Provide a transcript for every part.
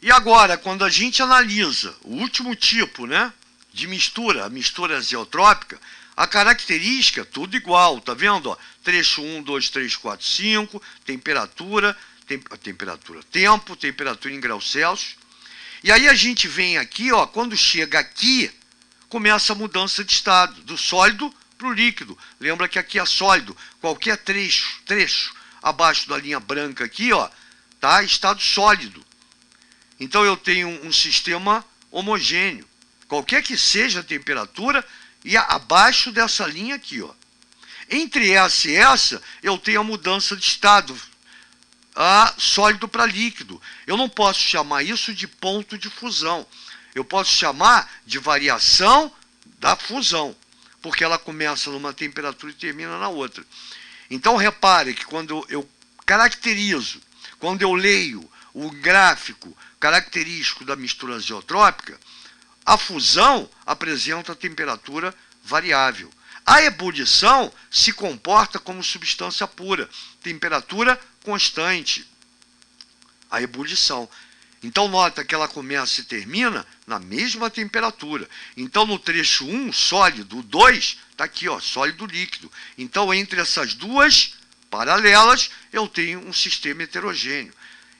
E agora, quando a gente analisa o último tipo, né, de mistura, a mistura azeotrópica, a característica, tudo igual, tá vendo? Ó, trecho 1, 2, 3, 4, 5, temperatura, tempo, temperatura em graus Celsius. E aí a gente vem aqui, ó, quando chega aqui, começa a mudança de estado, do sólido para o líquido. Lembra que aqui é sólido, qualquer trecho abaixo da linha branca aqui, ó, tá? Estado sólido. Então eu tenho um sistema homogêneo, qualquer que seja a temperatura, e abaixo dessa linha aqui, ó. Entre essa e essa, eu tenho a mudança de estado, sólido para líquido. Eu não posso chamar isso de ponto de fusão. Eu posso chamar de variação da fusão, porque ela começa numa temperatura e termina na outra. Então, repare que quando eu caracterizo, quando eu leio o gráfico característico da mistura azeotrópica, a fusão apresenta a temperatura variável. A ebulição se comporta como substância pura, temperatura constante. A ebulição. Então, nota que ela começa e termina na mesma temperatura. Então, no trecho 1, sólido, o 2, está aqui, ó, sólido líquido. Então, entre essas duas paralelas, eu tenho um sistema heterogêneo.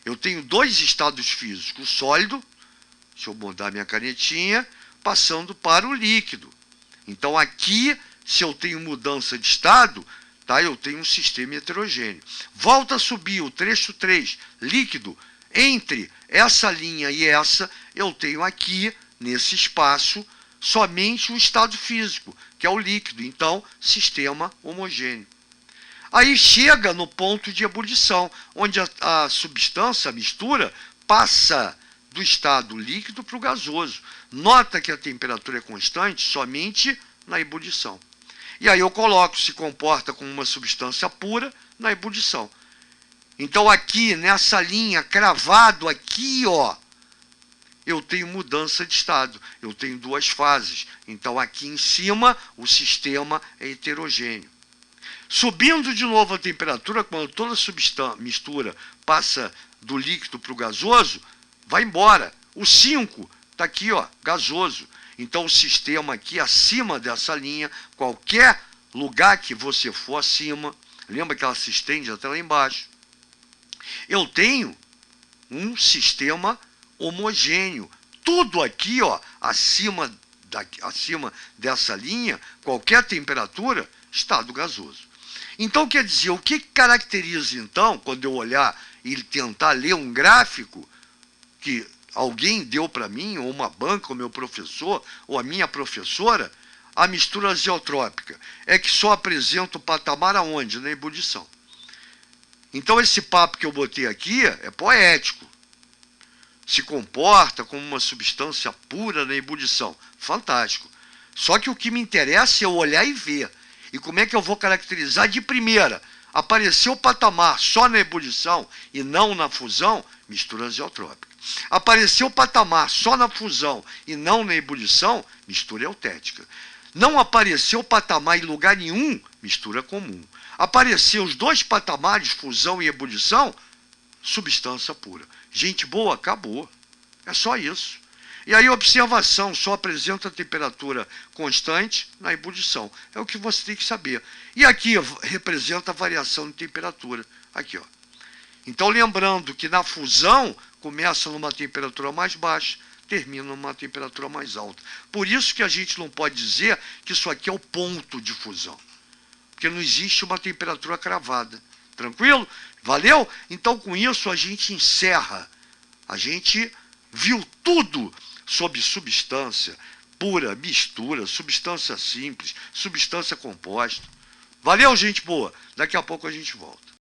Eu tenho dois estados físicos, o sólido, deixa eu mudar minha canetinha, passando para o líquido. Então, aqui, se eu tenho mudança de estado, tá, eu tenho um sistema heterogêneo. Volta a subir o trecho 3, líquido. Entre essa linha e essa, eu tenho aqui, nesse espaço, somente o estado físico, que é o líquido. Então, sistema homogêneo. Aí chega no ponto de ebulição, onde a substância, a mistura, passa do estado líquido para o gasoso. Nota que a temperatura é constante somente na ebulição. E aí eu coloco, se comporta como uma substância pura na ebulição. Então aqui, nessa linha, cravado aqui, ó, eu tenho mudança de estado. Eu tenho duas fases. Então aqui em cima, o sistema é heterogêneo. Subindo de novo a temperatura, quando toda a mistura passa do líquido para o gasoso, vai embora. O 5 está aqui, ó, gasoso. Então o sistema aqui acima dessa linha, qualquer lugar que você for acima, lembra que ela se estende até lá embaixo, eu tenho um sistema homogêneo. Tudo aqui, ó, acima dessa linha, qualquer temperatura, estado gasoso. Então, quer dizer, o que caracteriza, então, quando eu olhar e tentar ler um gráfico que alguém deu para mim, ou uma banca, ou meu professor, ou a minha professora, a mistura azeotrópica, é que só apresenta o patamar aonde? Na ebulição. Então, esse papo que eu botei aqui é poético. Se comporta como uma substância pura na ebulição. Fantástico. Só que o que me interessa é eu olhar e ver. E como é que eu vou caracterizar de primeira? Apareceu o patamar só na ebulição e não na fusão, mistura azeotrópica. Apareceu o patamar só na fusão e não na ebulição, mistura eutética. Não apareceu o patamar em lugar nenhum, mistura comum. Apareceu os dois patamares, fusão e ebulição, substância pura. Gente boa, acabou. É só isso. E aí, observação, só apresenta a temperatura constante na ebulição. É o que você tem que saber. E aqui representa a variação de temperatura. Aqui, ó. Então, lembrando que na fusão, começa numa temperatura mais baixa, termina numa temperatura mais alta. Por isso que a gente não pode dizer que isso aqui é o ponto de fusão. Porque não existe uma temperatura cravada. Tranquilo? Valeu? Então, com isso, a gente encerra. A gente viu tudo sobre substância pura, mistura, substância simples, substância composta. Valeu, gente boa? Daqui a pouco a gente volta.